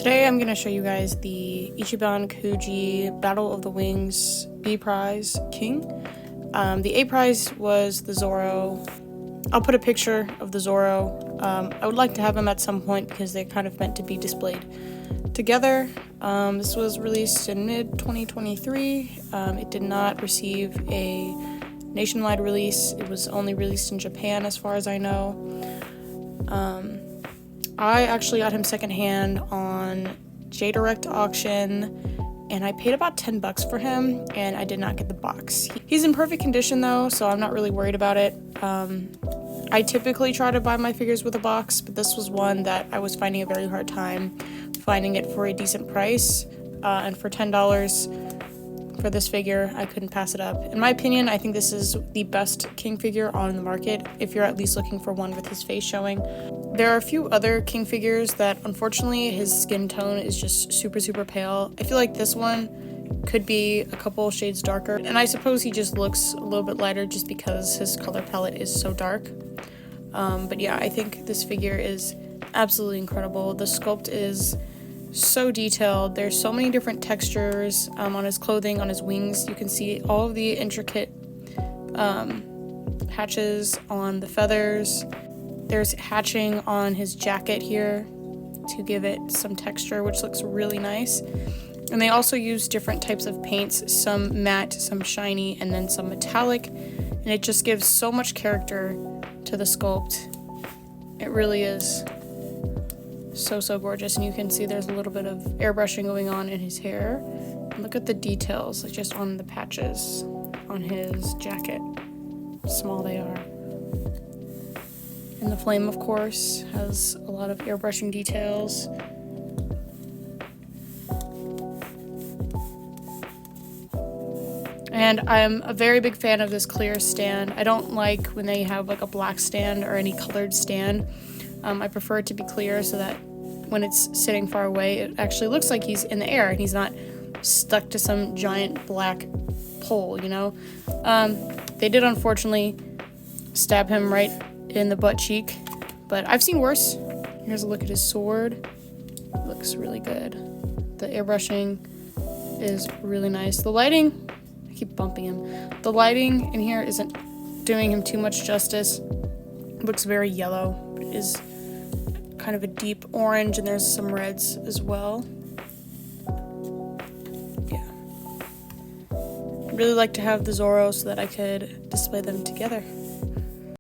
Today I'm going to show you guys the Ichiban Kuji Battle of the Wings B prize king. The A prize was the Zoro. I'll put a picture of the Zoro. I would like to have him at some point because they're kind of meant to be displayed together. This was released in mid-2023. It did not receive a nationwide release. It was only released in Japan as far as I know. I actually got him secondhand on J-Direct auction, and I paid about $10 for him, and I did not get the box. He's in perfect condition though, so I'm not really worried about it. I typically try to buy my figures with a box, but this was one that I was finding a very hard time finding it for a decent price, and for $10 for this figure, I couldn't pass it up. In my opinion, I think this is the best King figure on the market, if you're at least looking for one with his face showing. There are a few other King figures that, unfortunately, his skin tone is just super pale. I feel like this one could be a couple shades darker, and I suppose he just looks a little bit lighter just because his color palette is so dark. But yeah, I think this figure is absolutely incredible. The sculpt is so detailed. There's so many different textures on his clothing, on his wings. You can see all of the intricate hatches on the feathers. There's hatching on his jacket here to give it some texture, which looks really nice. And they also use different types of paints, some matte, some shiny, and then some metallic. And it just gives so much character to the sculpt. It really is so gorgeous. And you can see there's a little bit of airbrushing going on in his hair. And look at the details, like just on the patches on his jacket. How small they are. And the flame, of course, has a lot of airbrushing details. And I'm a very big fan of this clear stand. I don't like when they have like a black stand or any colored stand. I prefer it to be clear so that when it's sitting far away, it actually looks like he's in the air and he's not stuck to some giant black pole, you know? They did unfortunately stab him right in the butt cheek, but I've seen worse. Here's a look at his sword. It looks really good. The airbrushing is really nice. The lighting, I keep bumping him. The lighting in here isn't doing him too much justice. It looks very yellow. It is kind of a deep orange, and there's some reds as well. Yeah. I'd really like to have the Zoro so that I could display them together.